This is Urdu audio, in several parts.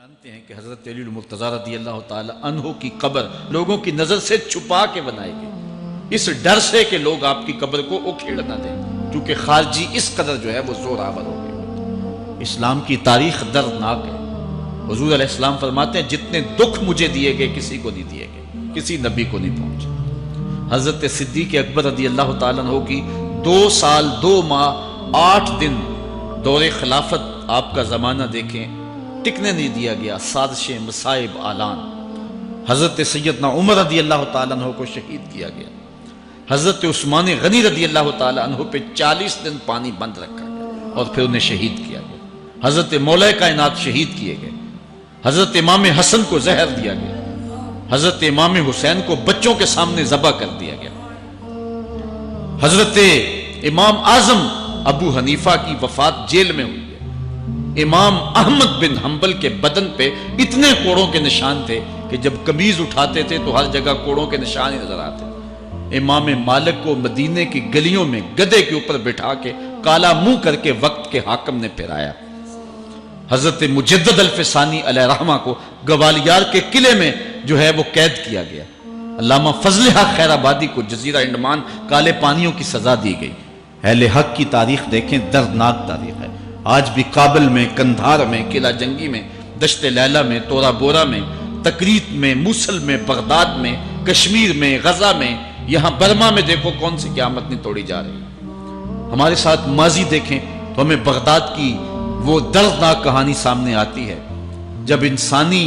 جانتے ہیں کہ حضرت علی المرتضیٰ رضی اللہ تعالی عنہ کی قبر لوگوں کی نظر سے چھپا کے بنائی گئی، اس ڈر سے کہ لوگ آپ کی قبر کو اکھیڑ نہ دیں، کیونکہ خارجی اس قدر جو ہے وہ زور آور ہو گئے۔ اسلام کی تاریخ دردناک ہے۔ حضور علیہ السلام فرماتے ہیں جتنے دکھ مجھے دیے گئے کسی کو نہیں دیے گئے، کسی نبی کو نہیں پہنچے۔ حضرت صدیق اکبر رضی اللہ تعالیٰ عنہ کی 2 سال 2 ماہ 8 دن دور خلافت، آپ کا زمانہ دیکھیں، ٹکنے نہیں دیا گیا، سازشیں، مصائب، اعلان۔ حضرت سیدنا عمر رضی اللہ تعالیٰ عنہ کو شہید کیا گیا، حضرت عثمان غنی رضی اللہ تعالیٰ عنہ پہ 40 دن پانی بند رکھا گیا اور پھر انہیں شہید کیا گیا۔ حضرت مولا کائنات شہید کیے گئے، حضرت امام حسن کو زہر دیا گیا، حضرت امام حسین کو بچوں کے سامنے ذبح کر دیا گیا، حضرت امام اعظم ابو حنیفہ کی وفات جیل میں ہوئی ہے۔ امام احمد بن حنبل کے بدن پہ اتنے کوڑوں کے نشان تھے کہ جب قمیض اٹھاتے تھے تو ہر جگہ کوڑوں کے نشان ہی نظر آتے۔ امام مالک کو مدینے کی گلیوں میں گدھے کے اوپر بٹھا کے کالا منہ کر کے وقت کے حاکم نے پھرایا۔ حضرت مجدد الفسانی علیہ رحمہ کو گوالیار کے قلعے میں جو ہے وہ قید کیا گیا۔ علامہ فضل حق خیر آبادی کو جزیرہ انڈمان کالے پانیوں کی سزا دی گئی۔ اہل حق کی تاریخ دیکھیں، دردناک تاریخ ہے۔ آج بھی کابل میں، کندھار میں، قلعہ جنگی میں، دشت لیلہ میں، تورا بورا میں، تکریت میں، موصل میں، بغداد میں، کشمیر میں، غزہ میں، یہاں برما میں دیکھو کون سی قیامت نہیں توڑی جا رہی۔ ہمارے ساتھ ماضی دیکھیں تو ہمیں بغداد کی وہ دردناک کہانی سامنے آتی ہے جب انسانی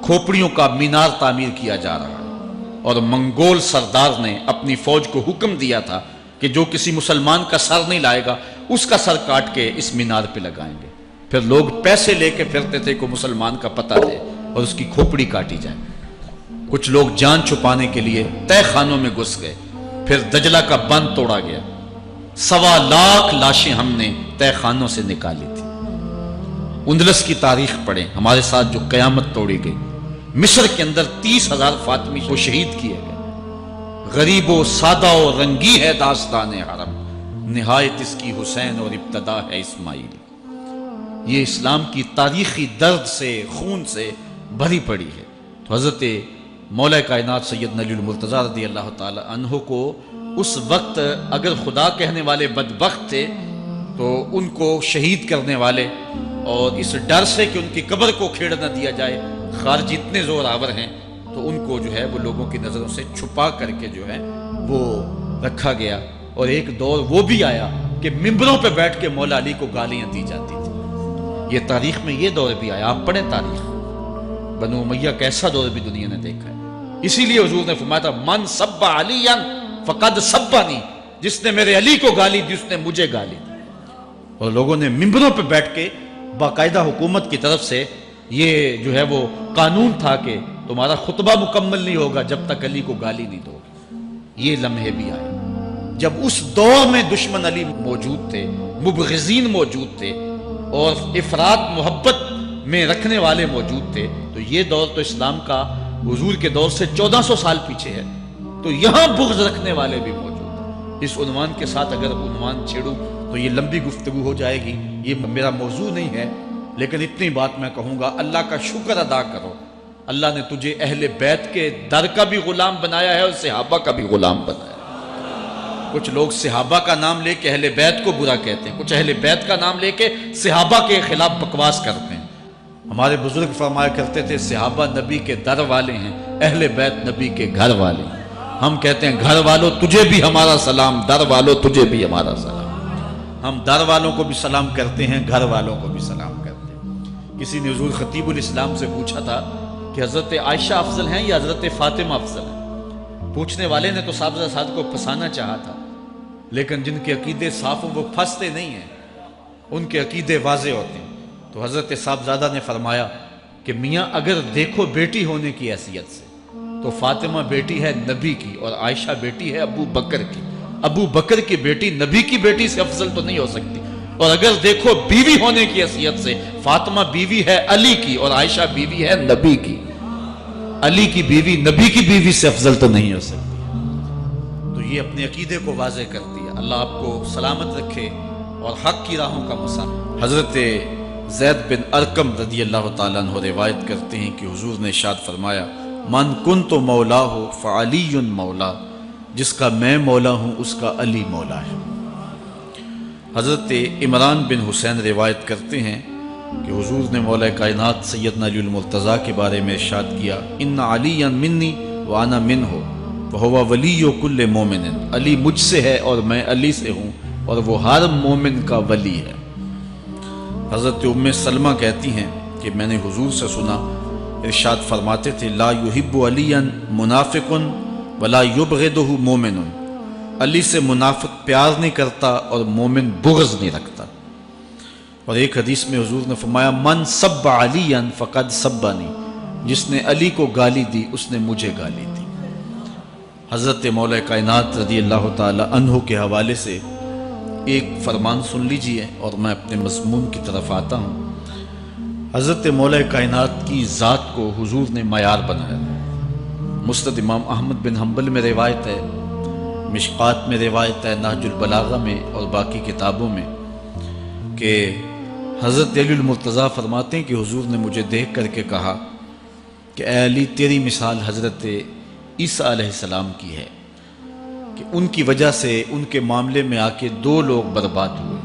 کھوپڑیوں کا مینار تعمیر کیا جا رہا ہے اور منگول سردار نے اپنی فوج کو حکم دیا تھا کہ جو کسی مسلمان کا سر نہیں لائے گا اس کا سر کاٹ کے اس مینار پہ لگائیں گے۔ پھر لوگ پیسے لے کے پھرتے تھے کہ مسلمان کا پتہ دے اور اس کی کھوپڑی کاٹی جائے۔ کچھ لوگ جان چھپانے کے لیے تہہ خانوں میں گھس گئے، پھر دجلہ کا بند توڑا گیا، 1.25 لاکھ لاشیں ہم نے تہہ خانوں سے نکالی تھی۔ اندلس کی تاریخ پڑھیں، ہمارے ساتھ جو قیامت توڑی گئی۔ مصر کے اندر 30,000 فاطمی کو شہید کیے گئے۔ غریب و سادہ و رنگی ہے داستان حرم، نہایت اس کی حسین اور ابتدا ہے اسماعیل۔ یہ اسلام کی تاریخی درد سے، خون سے بھری پڑی ہے۔ تو حضرت مولا کائنات سیدنا علی المرتضیٰ رضی اللہ تعالی عنہ کو اس وقت اگر خدا کہنے والے بدبخت تھے تو ان کو شہید کرنے والے اور اس ڈر سے کہ ان کی قبر کو کھیڑ نہ دیا جائے، خارجی اتنے زور آور ہیں تو ان کو جو ہے وہ لوگوں کی نظروں سے چھپا کر کے جو ہے وہ رکھا گیا۔ اور ایک دور وہ بھی آیا کہ ممبروں پہ بیٹھ کے مولا علی کو گالیاں دی جاتی تھی۔ یہ تاریخ میں یہ دور بھی آیا، آپ پڑھیں تاریخ، بنو امیہ کا ایسا دور بھی دنیا نے دیکھا ہے۔ اسی لیے حضور نے فرمایا تھا من سب علی فقد سبنی، جس نے میرے علی کو گالی دی اس نے مجھے گالی دی۔ اور لوگوں نے ممبروں پہ بیٹھ کے باقاعدہ حکومت کی طرف سے یہ جو ہے وہ قانون تھا کہ تمہارا خطبہ مکمل نہیں ہوگا جب تک علی کو گالی نہیں دو گے۔ یہ لمحے بھی آئے جب اس دور میں دشمن علی موجود تھے، مبغضین موجود تھے اور افراط محبت میں رکھنے والے موجود تھے۔ تو یہ دور تو اسلام کا حضور کے دور سے 1400 سال پیچھے ہے، تو یہاں بغض رکھنے والے بھی موجود ہیں۔ اس عنوان کے ساتھ اگر عنوان چھیڑوں تو یہ لمبی گفتگو ہو جائے گی، یہ میرا موضوع نہیں ہے، لیکن اتنی بات میں کہوں گا، اللہ کا شکر ادا کرو، اللہ نے تجھے اہل بیت کے در کا بھی غلام بنایا ہے اور صحابہ کا بھی غلام بنایا ہے۔ کچھ لوگ صحابہ کا نام لے کے اہل بیت کو برا کہتے ہیں، کچھ اہل بیت کا نام لے کے صحابہ کے خلاف بکواس کرتے ہیں۔ ہمارے بزرگ فرمایا کرتے تھے صحابہ نبی کے در والے ہیں، اہل بیت نبی کے گھر والے ہیں۔ ہم کہتے ہیں گھر والوں تجھے بھی ہمارا سلام، در والوں تجھے بھی ہمارا سلام۔ ہم در والوں کو بھی سلام کرتے ہیں، گھر والوں کو بھی سلام کرتے ہیں۔ کسی نے حضور خطیب الاسلام سے پوچھا تھا کہ حضرت عائشہ افضل ہیں یا حضرت فاطمہ افضل ہیں؟ پوچھنے والے نے تو صاحبزادہ سعد کو پھنسانا چاہا تھا، لیکن جن کے عقیدے صاف ہوں وہ پھنستے نہیں ہیں، ان کے عقیدے واضح ہوتے ہیں۔ تو حضرت صاحبزادہ نے فرمایا کہ میاں اگر دیکھو بیٹی ہونے کی حیثیت سے تو فاطمہ بیٹی ہے نبی کی اور عائشہ بیٹی ہے ابو بکر کی۔ ابو بکر کی بیٹی نبی کی بیٹی سے افضل تو نہیں ہو سکتی۔ اور اگر دیکھو بیوی ہونے کی حیثیت سے فاطمہ بیوی ہے علی کی اور عائشہ بیوی ہے نبی کی۔ علی کی بیوی نبی کی بیوی سے افضل تو نہیں ہو سکتی۔ تو یہ اپنے عقیدے کو واضح کرتی ہے۔ اللہ آپ کو سلامت رکھے اور حق کی راہوں کا مسافر۔ حضرت زید بن ارقم رضی اللہ تعالیٰ عنہ روایت کرتے ہیں کہ حضور نے ارشاد فرمایا من کنت مولا ہو فعلی مولا، جس کا میں مولا ہوں اس کا علی مولا ہے۔ حضرت عمران بن حسین روایت کرتے ہیں کہ حضور نے مولا کائنات سیدنا علی المرتضیٰ کے بارے میں ارشاد کیا ان علی منی وانا منہ وہو ولی کل مومن، علی مجھ سے ہے اور میں علی سے ہوں اور وہ ہر مومن کا ولی ہے۔ حضرت ام سلمہ کہتی ہیں کہ میں نے حضور سے سنا ارشاد فرماتے تھے لا یحب علی منافق ولا یبغضہ مومن، علی سے منافق پیار نہیں کرتا اور مومن بغض نہیں رکھتا۔ اور ایک حدیث میں حضور نے فرمایا من سب علی فقد سبنی، جس نے علی کو گالی دی اس نے مجھے گالی دی۔ حضرت مولا کائنات رضی اللہ تعالی عنہ کے حوالے سے ایک فرمان سن لیجئے اور میں اپنے مضمون کی طرف آتا ہوں۔ حضرت مولا کائنات کی ذات کو حضور نے معیار بنایا۔ مسند امام احمد بن حنبل میں روایت ہے، مشکات میں روایت ہے، نہج البلاغہ میں اور باقی کتابوں میں کہ حضرت علی المرتضیٰ فرماتے ہیں کہ حضور نے مجھے دیکھ کر کے کہا کہ اے علی تیری مثال حضرت عیسیٰ علیہ السلام کی ہے کہ ان کی وجہ سے ان کے معاملے میں آ کے دو لوگ برباد ہوئے،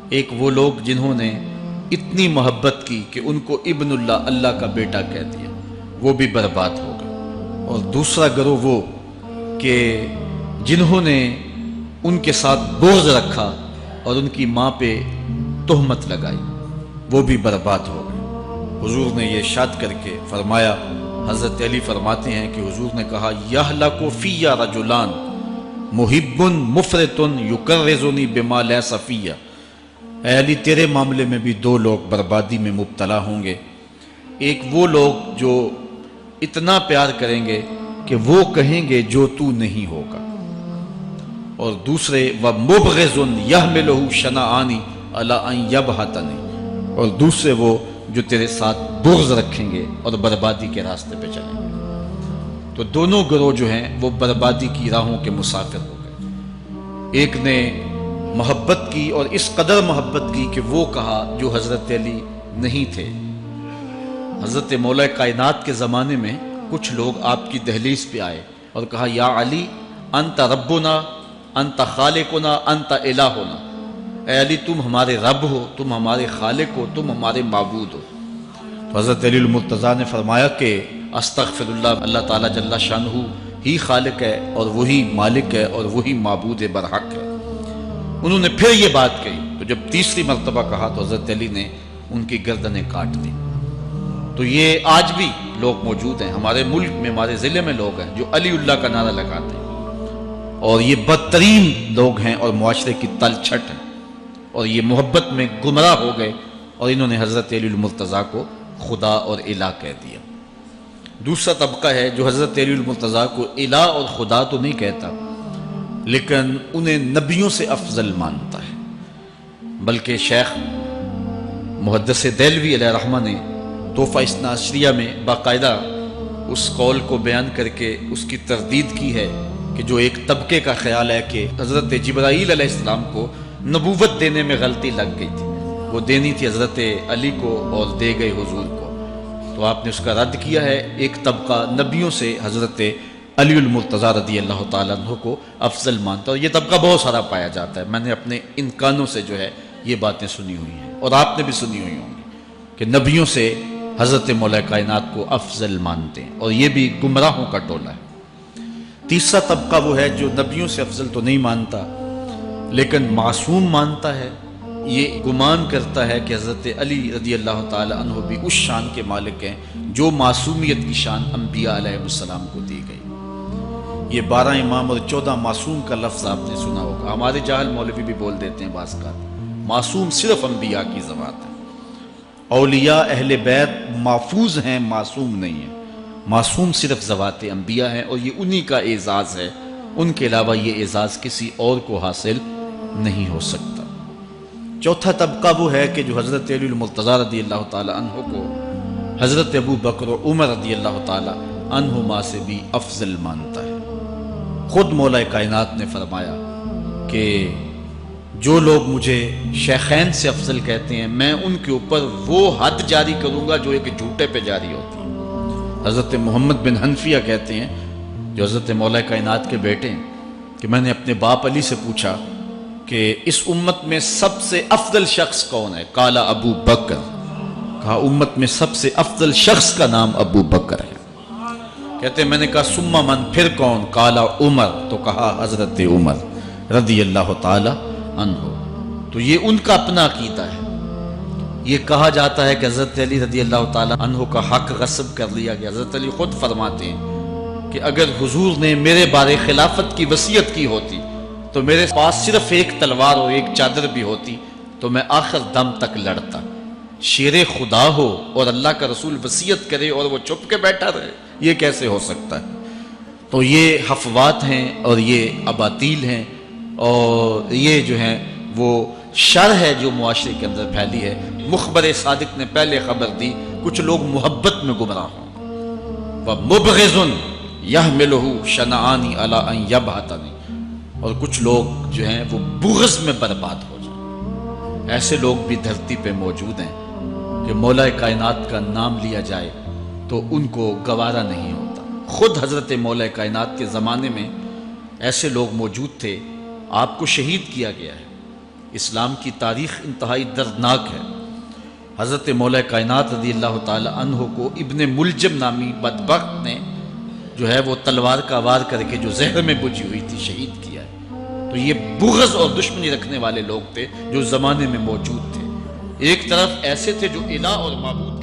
ایک وہ لوگ جنہوں نے اتنی محبت کی کہ ان کو ابن اللہ، اللہ کا بیٹا کہہ دیا، وہ بھی برباد ہو گئے، اور دوسرا گروہ وہ کہ جنہوں نے ان کے ساتھ بغض رکھا اور ان کی ماں پہ تہمت لگائی، وہ بھی برباد ہو گئے۔ حضور نے یہ ارشاد کر کے فرمایا، حضرت علی فرماتے ہیں کہ حضور نے کہا یہلک فی رجلان محب مفرط یکرزنی بما لیس فی، اے علی تیرے معاملے میں بھی دو لوگ بربادی میں مبتلا ہوں گے، ایک وہ لوگ جو اتنا پیار کریں گے کہ وہ کہیں گے جو تو نہیں ہوگا، اور دوسرے ومبغض یحملہ شنآنی علی ان یبہتنی، اور دوسرے وہ جو تیرے ساتھ بغض رکھیں گے اور بربادی کے راستے پہ چلیں گے۔ تو دونوں گروہ جو ہیں وہ بربادی کی راہوں کے مسافر ہو گئے۔ ایک نے محبت کی اور اس قدر محبت کی کہ وہ کہا جو حضرت علی نہیں تھے۔ حضرت مولا کائنات کے زمانے میں کچھ لوگ آپ کی دہلیز پہ آئے اور کہا یا علی انت ربنا انت خالقنا انت الہنا، اے علی تم ہمارے رب ہو، تم ہمارے خالق ہو، تم ہمارے معبود ہو۔ تو حضرت علی المرتضیٰ نے فرمایا کہ استغفر اللہ، اللہ تعالیٰ جل شانہ ہی خالق ہے اور وہی مالک ہے اور وہی معبود برحق ہے۔ انہوں نے پھر یہ بات کہی، تو جب تیسری مرتبہ کہا تو حضرت علی نے ان کی گردنیں کاٹ دی۔ تو یہ آج بھی لوگ موجود ہیں ہمارے ملک میں، ہمارے ضلع میں لوگ ہیں جو علی اللہ کا نعرہ لگاتے ہیں، اور یہ بدترین لوگ ہیں اور معاشرے کی تل چھٹ ہیں، اور یہ محبت میں گمراہ ہو گئے اور انہوں نے حضرت علی المرتضیٰ کو خدا اور الہ کہہ دیا۔ دوسرا طبقہ ہے جو حضرت علی المرتضیٰ کو الہ اور خدا تو نہیں کہتا، لیکن انہیں نبیوں سے افضل مانتا ہے، بلکہ شیخ محدث دہلوی علیہ رحمہ نے تحفہ اثنا عشریہ میں باقاعدہ اس قول کو بیان کر کے اس کی تردید کی ہے کہ جو ایک طبقے کا خیال ہے کہ حضرت جبرائیل علیہ السلام کو نبوت دینے میں غلطی لگ گئی تھی، وہ دینی تھی حضرت علی کو اور دے گئے حضور کو، تو آپ نے اس کا رد کیا ہے۔ ایک طبقہ نبیوں سے حضرت علی المرتضیٰ رضی اللہ تعالیٰ عنہ کو افضل مانتا ہے، اور یہ طبقہ بہت سارا پایا جاتا ہے۔ میں نے اپنے ان کانوں سے جو ہے یہ باتیں سنی ہوئی ہیں، اور آپ نے بھی سنی ہوئی ہوں گی کہ نبیوں سے حضرت مولا کائنات کو افضل مانتے ہیں، اور یہ بھی گمراہوں کا ٹولہ ہے۔ تیسرا طبقہ وہ ہے جو نبیوں سے افضل تو نہیں مانتا لیکن معصوم مانتا ہے، یہ گمان کرتا ہے کہ حضرت علی رضی اللہ تعالی عنہ بھی اس شان کے مالک ہیں جو معصومیت کی شان انبیاء علیہ السلام کو دی گئی۔ یہ 12 امام اور 14 معصوم کا لفظ آپ نے سنا ہوگا، ہمارے جاہل مولوی بھی بول دیتے ہیں بعض کا، معصوم صرف انبیاء کی ذوات ہے، اولیاء اہل بیت محفوظ ہیں، معصوم نہیں ہیں، معصوم صرف ذوات انبیاء ہیں، اور یہ انہی کا اعزاز ہے، ان کے علاوہ یہ اعزاز کسی اور کو حاصل نہیں ہو سکتا۔ چوتھا طبقہ وہ ہے کہ جو حضرت علی المرتضیٰ رضی اللہ تعالی عنہ کو حضرت ابو بکر و عمر رضی اللہ تعالی عنہما سے بھی افضل مانتا ہے۔ خود مولا کائنات نے فرمایا کہ جو لوگ مجھے شیخین سے افضل کہتے ہیں میں ان کے اوپر وہ حد جاری کروں گا جو ایک جھوٹے پہ جاری ہوتی ہے۔ حضرت محمد بن حنفیہ کہتے ہیں جو حضرت مولا کائنات کے بیٹے ہیں کہ میں نے اپنے باپ علی سے پوچھا کہ اس امت میں سب سے افضل شخص کون ہے؟ قال ابو بکر، کہا امت میں سب سے افضل شخص کا نام ابو بکر ہے۔ کہتے ہیں میں نے کہا ثم من، پھر کون؟ قال عمر، تو کہا حضرت عمر رضی اللہ تعالی عنہ۔ تو یہ ان کا اپنا عقیدہ ہے۔ یہ کہا جاتا ہے کہ حضرت علی رضی اللہ تعالی عنہ کا حق غصب کر لیا گیا۔ حضرت علی خود فرماتے ہیں کہ اگر حضور نے میرے بارے خلافت کی وصیت کی ہوتی تو میرے پاس صرف ایک تلوار اور ایک چادر بھی ہوتی تو میں آخر دم تک لڑتا۔ شیر خدا ہو اور اللہ کا رسول وصیت کرے اور وہ چھپ کے بیٹھا رہے، یہ کیسے ہو سکتا ہے؟ تو یہ حفوات ہیں اور یہ اباطیل ہیں اور یہ جو ہیں وہ شر ہے جو معاشرے کے اندر پھیلی ہے۔ مخبر صادق نے پہلے خبر دی کچھ لوگ محبت میں گمراہ ہوں۔ وَمُبْغِضٌ يَحْمِلُهُ شَنَآنِ عَلَىٰ أَن يَبْهَتَنِ، اور کچھ لوگ جو ہیں وہ بغض میں برباد ہو جائیں۔ ایسے لوگ بھی دھرتی پہ موجود ہیں کہ مولا کائنات کا نام لیا جائے تو ان کو گوارا نہیں ہوتا۔ خود حضرت مولا کائنات کے زمانے میں ایسے لوگ موجود تھے، آپ کو شہید کیا گیا ہے۔ اسلام کی تاریخ انتہائی دردناک ہے۔ حضرت مولا کائنات رضی اللہ تعالی عنہ کو ابن ملجم نامی بدبخت نے جو ہے وہ تلوار کا وار کر کے جو زہر میں بجھی ہوئی تھی شہید کیا ہے۔ تو یہ بغض اور دشمنی رکھنے والے لوگ تھے جو زمانے میں موجود تھے۔ ایک طرف ایسے تھے جو الہ اور معبود